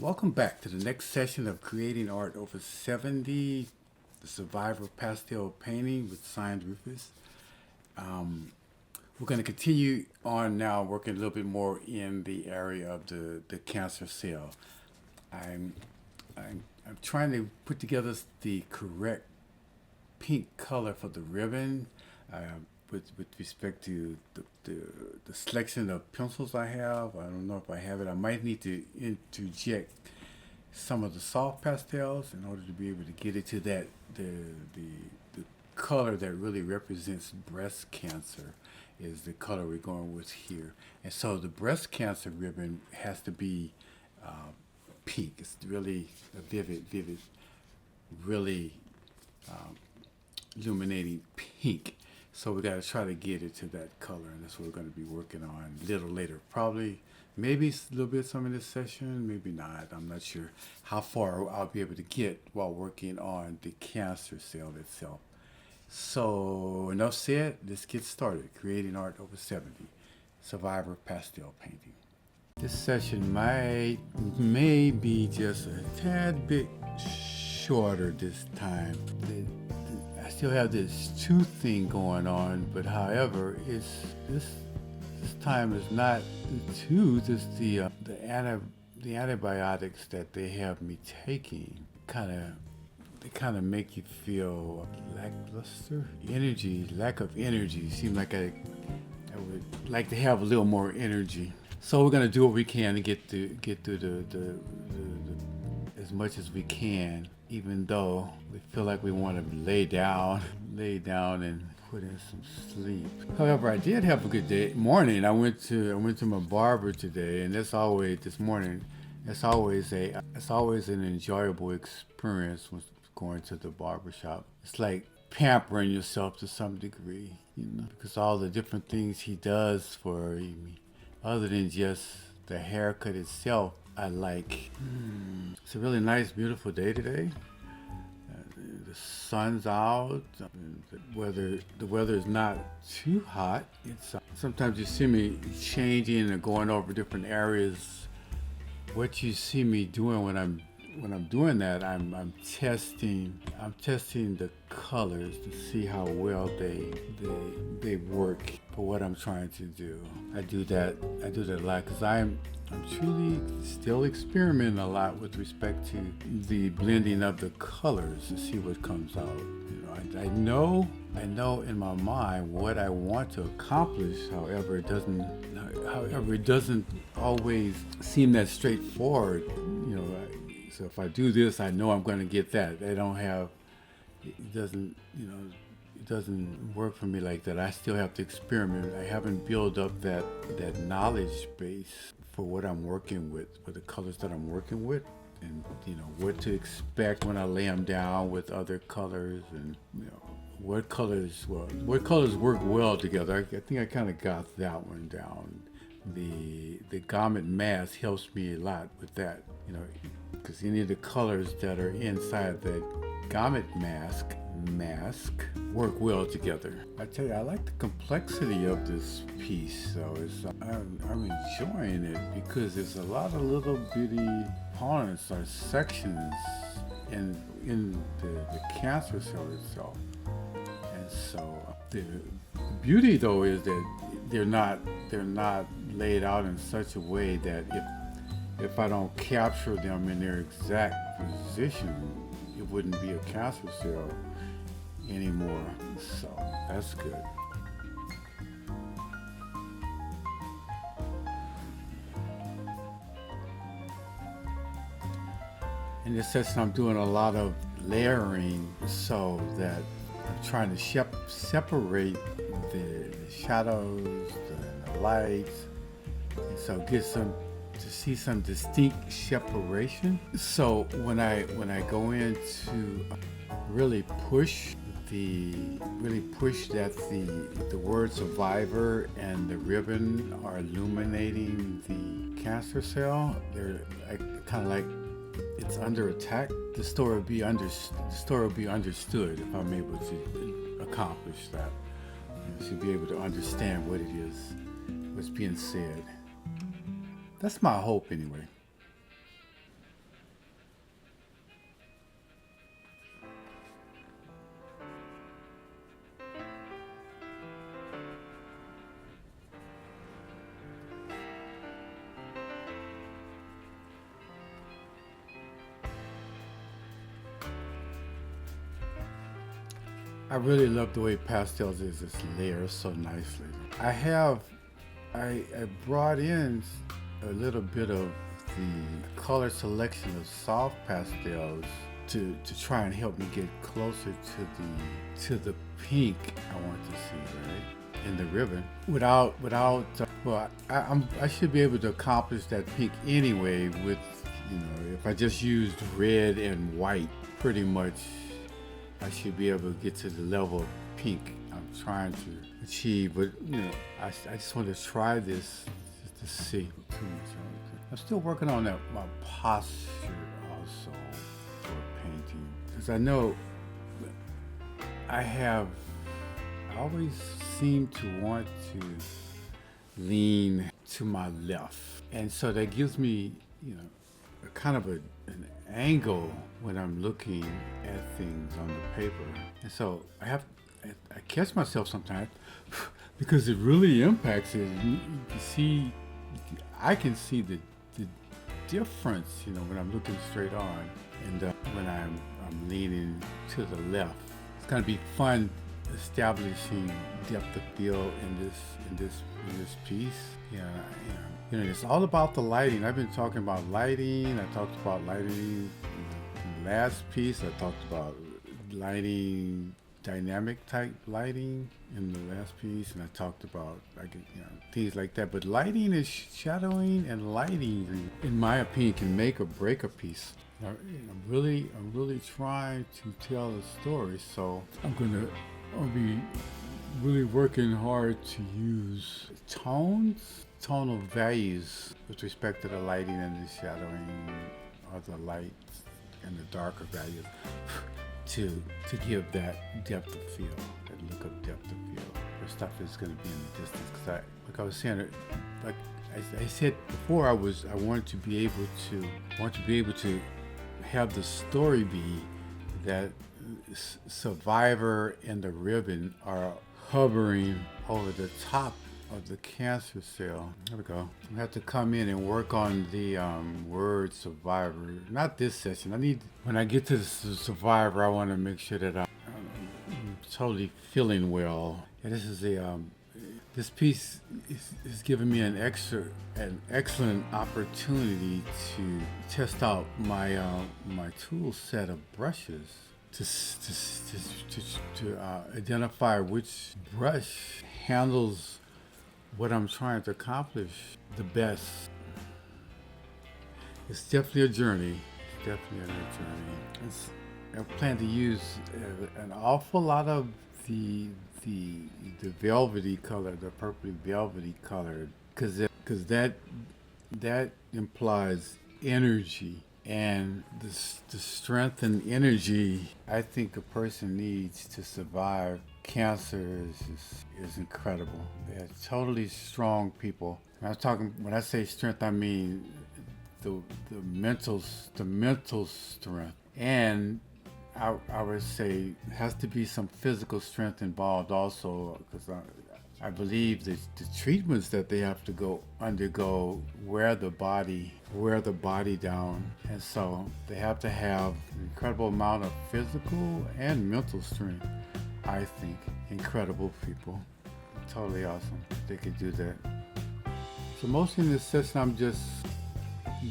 Welcome back to the next session of Creating Art Over 70, the Survivor Pastel Painting with signed Rufus. We're going to continue on now, working a little bit more in the area of the cancer cell. I'm, I'm trying to put together the correct pink color for the ribbon with respect to the selection of pencils I have. I don't know if I have it. I might need to interject some of the soft pastels in order to be able to get it to that the color that really represents breast cancer is the color we're going with here. And so the breast cancer ribbon has to be pink. It's really a vivid, really illuminating pink. So we got to try to get it to that color, and that's what we're going to be working on a little later. Probably, maybe a little bit some of this session, maybe not. I'm not sure how far I'll be able to get while working on the cancer cell itself. So enough said, let's get started. Creating Art Over 70, Survivor Pastel Painting. This session may be just a tad bit shorter this time. I still have this tooth thing going on, but however, it's this time is not the tooth, it's the antibiotics that they have me taking. They kind of make you feel lackluster, lack of energy. Seems like I would like to have a little more energy. So we're gonna do what we can to get through the as much as we can, even though we feel like we want to lay down and put in some sleep. However, I did have a good morning. I went to my barber today, and that's always an enjoyable experience when going to the barber shop. It's like pampering yourself to some degree, because all the different things he does for me, other than just the haircut itself, I like. It's a really nice, beautiful day today. The sun's out. The weather is not too hot. It's sometimes you see me changing and going over different areas. What you see me doing when I'm doing that, I'm testing the colors to see how well they work for what I'm trying to do. I do that a lot because I'm truly still experimenting a lot with respect to the blending of the colors to see what comes out. I know in my mind what I want to accomplish. However, it doesn't always seem that straightforward. So if I do this, I know I'm going to get that. It doesn't work for me like that. I still have to experiment. I haven't built up that knowledge base for what I'm working with, for the colors that I'm working with, and what to expect when I lay them down with other colors, and what colors work well together. I think I kind of got that one down. The garment mask helps me a lot with that, because any of the colors that are inside the garment mask work well together. I tell you, I like the complexity of this piece, so I'm enjoying it because there's a lot of little bitty components or sections in the cancer cell itself. And so the beauty though is that they're not laid out in such a way that if I don't capture them in their exact position, it wouldn't be a cancer cell anymore. So that's good. In this session, I'm doing a lot of layering so that I'm trying to separate the shadows, the lights, and so get to see some distinct separation. So when I go in to really push that the word survivor and the ribbon are illuminating the cancer cell, they're kind of like it's under attack. The story will be understood if I'm able to accomplish that. You should be able to understand what it is, what's being said. That's my hope anyway. I really love the way Pastels is. It's layers so nicely. I brought in a little bit of the color selection of soft pastels to try and help me get closer to the pink I want to see, right, in the ribbon. Well, I should be able to accomplish that pink anyway with, if I just used red and white, pretty much I should be able to get to the level of pink I'm trying to achieve. But I just want to try this just to see. I'm still working on my posture also for painting, because I know I always seem to want to lean to my left, and so that gives me a kind of an angle when I'm looking at things on the paper. And so I catch myself sometimes because it really impacts it. You can see, I can see the difference, when I'm looking straight on and when I'm leaning to the left. It's going to be fun establishing depth of field in this piece. It's all about the lighting. I've been talking about lighting. I talked about lighting in the last piece. I talked about lighting, dynamic type lighting in the last piece, and I talked about things like that. But lighting is shadowing, and lighting, in my opinion, can make or break a piece. I'm really trying to tell a story, so I'll be really working hard to use tonal values with respect to the lighting and the shadowing, or the light and the darker values, to give that depth of field, that look of depth of field. The stuff is going to be in the distance, because like I was saying, like I said before, I wanted to be able to have the story be that Survivor and the ribbon are hovering over the top of the cancer cell. There we go. I have to come in and work on the word survivor. Not this session. When I get to the survivor, I want to make sure that I'm totally feeling well. And this piece is giving me an excellent opportunity to test out my tool set of brushes to identify which brush handles what I'm trying to accomplish the best. It's definitely a journey. I plan to use an awful lot of the velvety color, the purpley velvety color, because that implies energy, and the strength and energy I think a person needs to survive cancer is incredible. They're totally strong people. When I say strength, I mean the mental strength, and I would say there has to be some physical strength involved also, because I believe that the treatments that they have to undergo wear the body down, and so they have to have an incredible amount of physical and mental strength. I think incredible people, totally awesome. They could do that. So mostly in this session, I'm just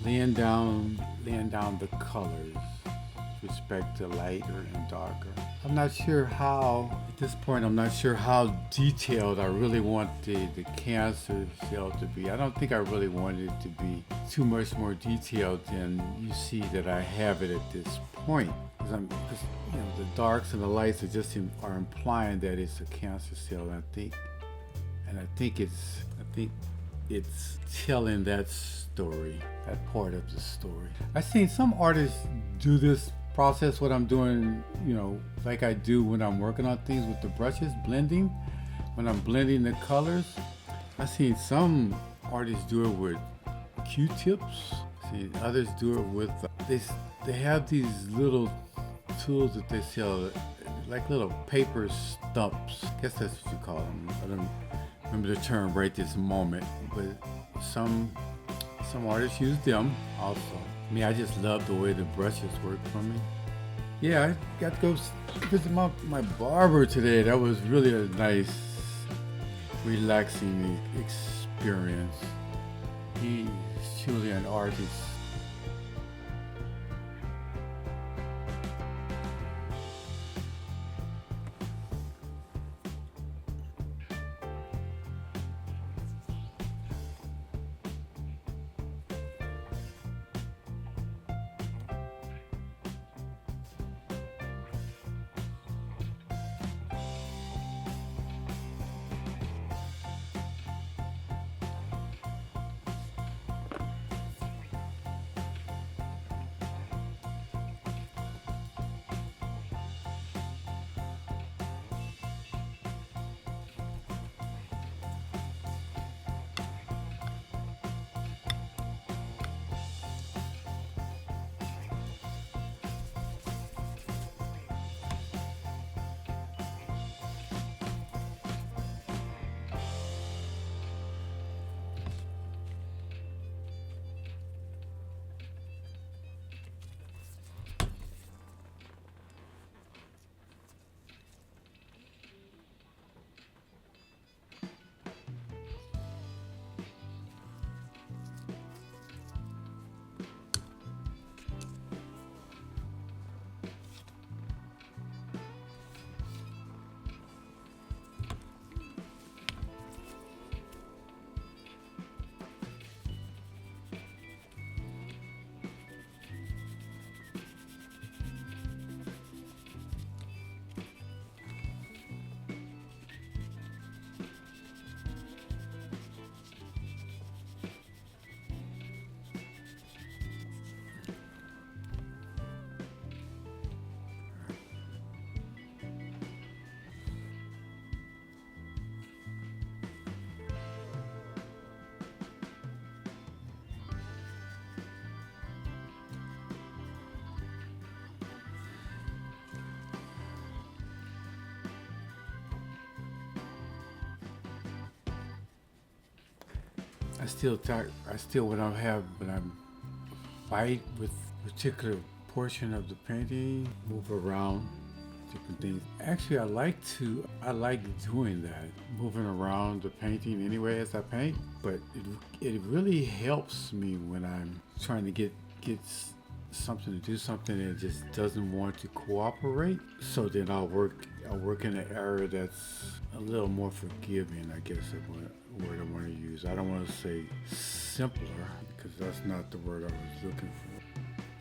laying down the colors with respect to lighter and darker. I'm not sure how detailed I really want the cancer cell to be. I don't think I really wanted it to be too much more detailed than you see that I have it at this point. Because the darks and the lights are implying that it's a cancer cell. And I think it's telling that story, that part of the story. I've seen some artists do this process, what I'm doing, like I do when I'm working on things with the brushes, blending. When I'm blending the colors, I've seen some artists do it with Q-tips. See others do it with, they have these little tools that they sell, like little paper stumps. I guess that's what you call them. I don't remember the term right this moment, but some artists use them also. I just love the way the brushes work for me. Yeah, I got to go visit my barber today. That was really a nice, relaxing experience. He's truly an artist. I still when I have when I fight with particular portion of the painting, move around different things. Actually, I like doing that, moving around the painting anyway as I paint. But it really helps me when I'm trying to get something to do something and it just doesn't want to cooperate. So then I'll work in an area that's a little more forgiving, I guess is what word I want to use. I don't want to say simpler because that's not the word I was looking for.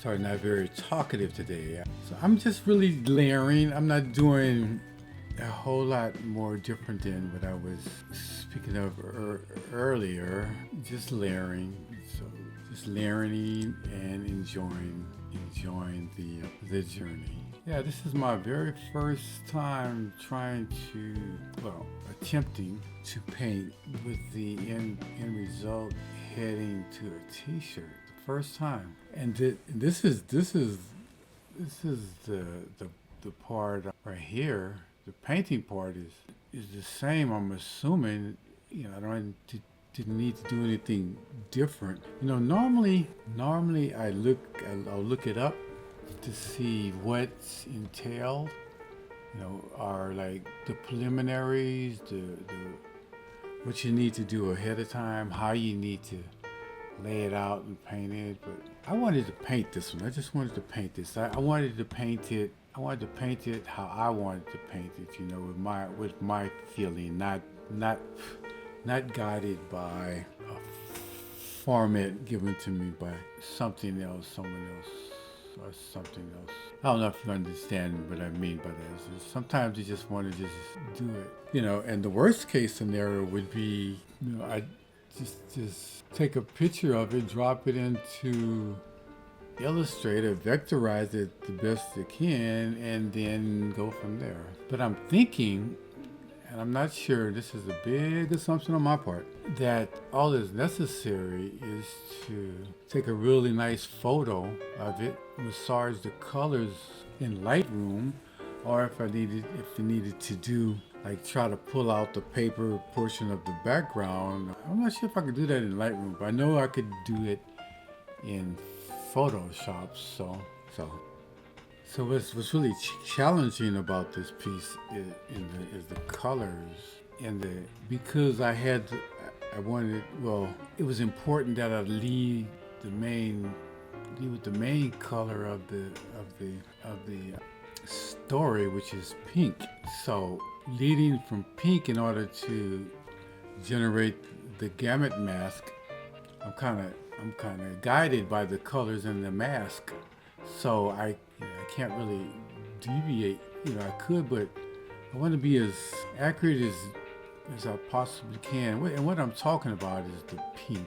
Sorry, not very talkative today. So I'm just really layering. I'm not doing a whole lot more different than what I was speaking of earlier. Just layering. So just layering and enjoying the journey. Yeah, this is my very first time trying to, well, attempting to paint with the end result heading to a t-shirt. The first time. And this is the part right here. The painting part is the same. I'm assuming, I don't didn't need to do anything different. Normally I'll look it up to see what's entailed. Are like the preliminaries, the what you need to do ahead of time, how you need to lay it out and paint it. But I wanted to paint this one. I just wanted to paint this. I wanted to paint it. I wanted to paint it how I wanted to paint it. With my feeling, not guided by a format given to me by something else, someone else, or something else. I don't know if you understand what I mean by that. Sometimes you just want to just do it. And the worst case scenario would be, I just take a picture of it, drop it into Illustrator, vectorize it the best I can, and then go from there. But I'm thinking, and I'm not sure, this is a big assumption on my part, that all that's necessary is to take a really nice photo of it, massage the colors in Lightroom, or if it needed to do, like try to pull out the paper portion of the background. I'm not sure if I could do that in Lightroom, but I know I could do it in Photoshop. So what's really challenging about this piece is the colors and the because I wanted it was important that I lead with the main color of the story, which is pink. So leading from pink in order to generate the gamut mask, I'm kind of guided by the colors in the mask. So I can't really deviate. I could, but I want to be as accurate as I possibly can. And what I'm talking about is the pink.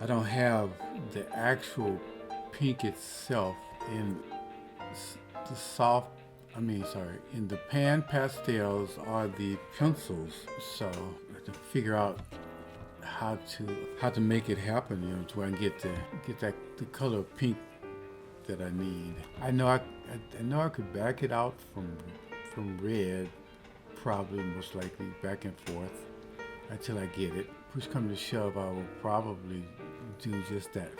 I don't have the actual pink itself in the soft. In the pan pastels are the pencils. So I have to figure out how to make it happen. To where I can get that the color of pink that I need. I know I could back it out from red, probably most likely back and forth until I get it. Push come to shove, I will probably do just that.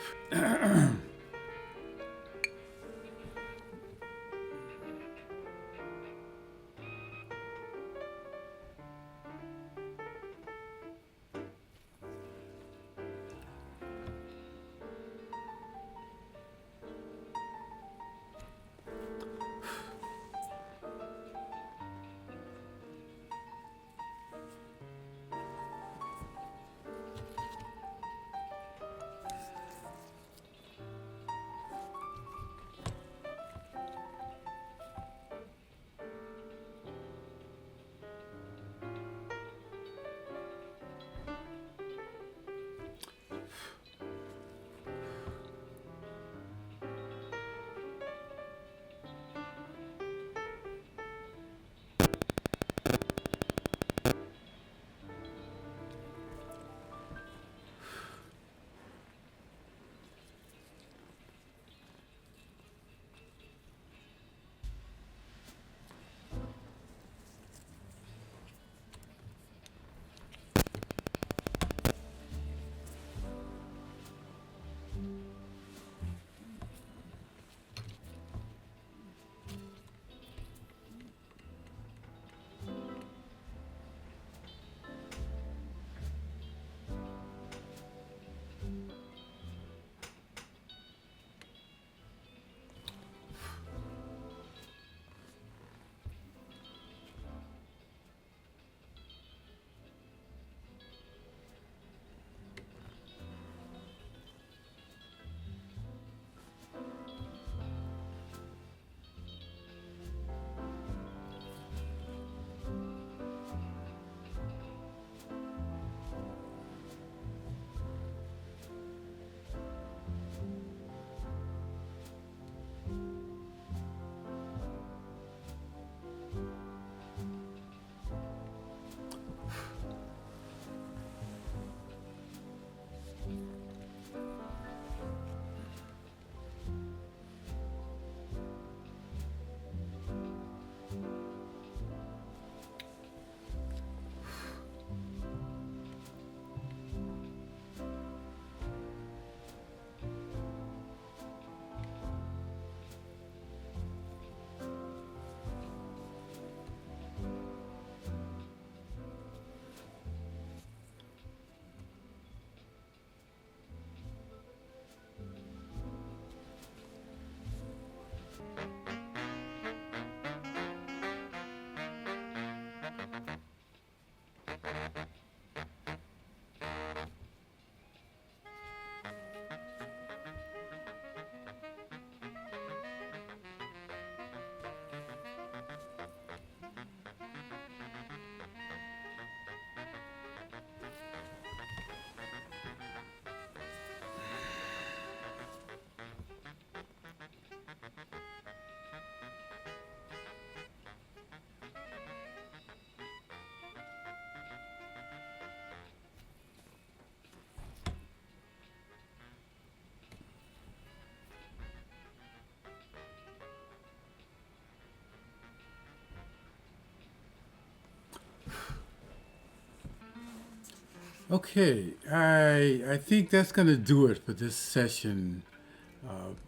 Okay, I think that's gonna do it for this session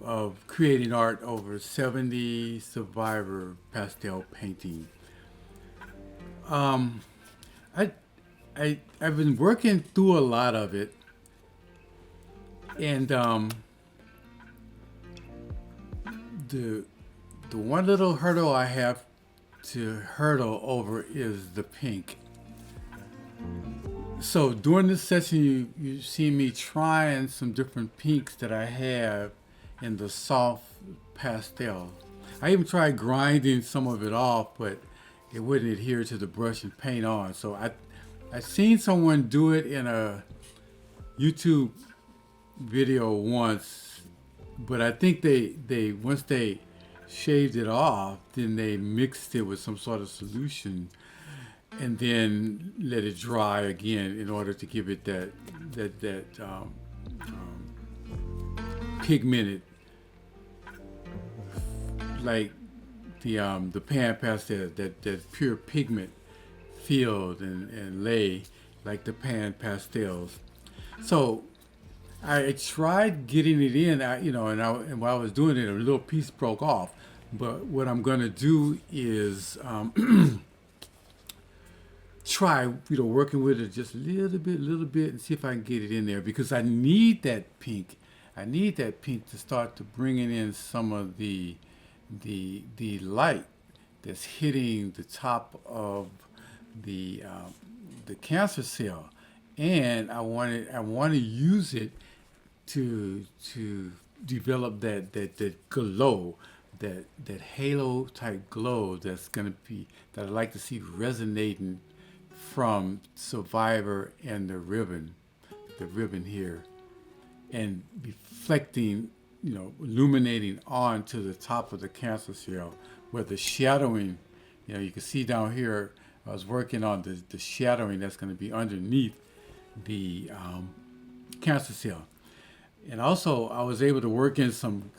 of creating art over 70 survivor pastel painting. Um, I, I've been working through a lot of it, and the the one little hurdle I have to hurdle over is the pink. So during this session, you see me trying some different pinks that I have in the soft pastel. I even tried grinding some of it off, but it wouldn't adhere to the brush and paint on. So I seen someone do it in a YouTube video once, but I think they once they shaved it off, then they mixed it with some sort of solution and then let it dry again in order to give it that pigmented, like the pan pastel, that pure pigment field and lay like the pan pastels. So I tried getting it in, and while I was doing it, a little piece broke off. But what I'm gonna do is try, working with it just a little bit, and see if I can get it in there because I need that pink. I need that pink to start to bringing in some of the light that's hitting the top of the cancer cell, and I want to use it to develop that glow, that halo type glow that I like to see resonating from Survivor and the ribbon here, and reflecting, illuminating onto the top of the cancer cell where the shadowing, you can see down here, I was working on the shadowing that's going to be underneath the cancer cell. And also I was able to work in some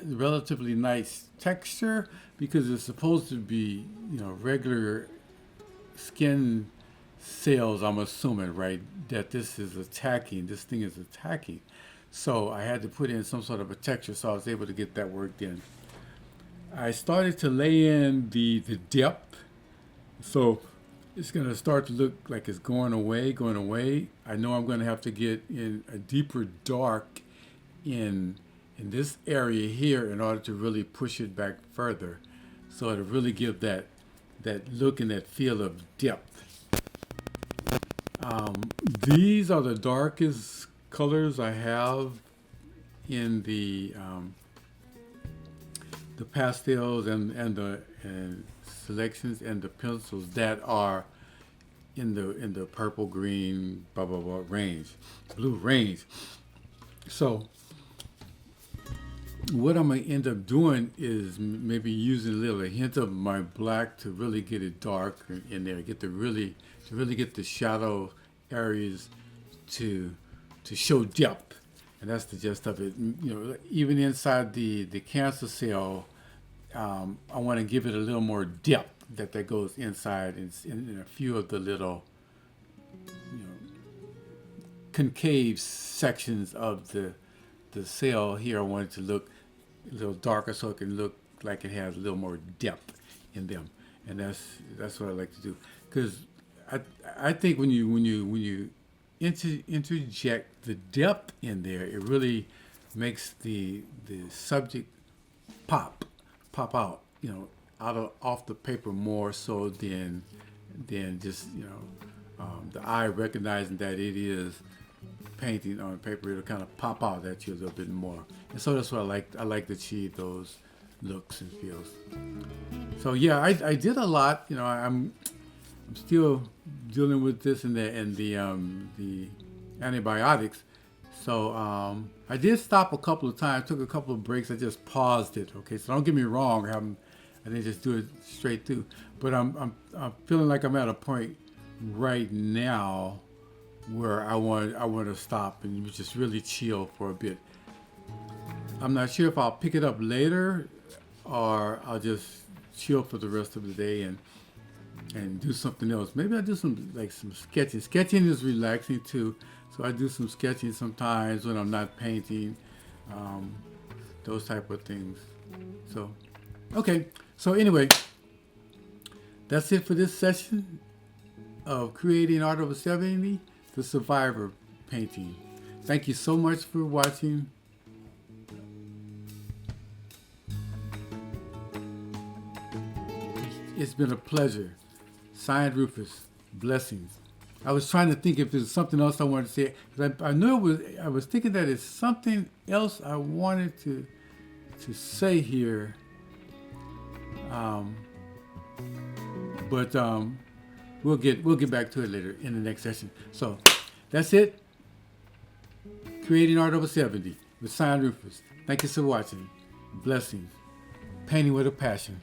relatively nice texture because it's supposed to be, regular skin cells, I'm assuming, right, that this thing is attacking. So I had to put in some sort of a texture, so I was able to get that worked in. I started to lay in the depth, so it's going to start to look like it's going away. I know I'm going to have to get in a deeper dark in this area here in order to really push it back further, so it'll really give that look and that feel of depth. These are the darkest colors I have in the pastels and the selections and the pencils that are in the purple, green, blah blah blah range, blue range. So what I'm gonna end up doing is maybe using a hint of my black to really get it dark in there, to really get the shadow areas to show depth, and that's the gist of it. Even inside the cancer cell, I want to give it a little more depth that goes inside in a few of the little, concave sections of the cell here. I want it to look a little darker so it can look like it has a little more depth in them, and that's what I like to do. Because I think when you interject the depth in there, it really makes the subject pop out, off the paper more so than just the eye recognizing that it is painting on paper. It'll kind of pop out at you a little bit more, and so that's what I like. I like to achieve those looks and feels. So yeah, I did a lot. I'm still dealing with this and the antibiotics. So I did stop a couple of times, took a couple of breaks. I just paused it. Okay, so don't get me wrong. I didn't just do it straight through. But I'm feeling like I'm at a point right now where I want to stop and just really chill for a bit. I'm not sure if I'll pick it up later or I'll just chill for the rest of the day and do something else. Maybe I do some sketching. Sketching is relaxing too, so I do some sketching sometimes when I'm not painting. those type of things. So, okay. So anyway, that's it for this session of Creating Art Over 70, the Survivor painting. Thank you so much for watching. It's been a pleasure. Signed, Rufus. Blessings. I was trying to think if there's something else I wanted to say. I knew it was. I was thinking that it's something else I wanted to say here. But we'll get back to it later in the next session. So that's it. Creating Art Over 70 with Signed, Rufus. Thank you for watching. Blessings. Painting with a passion.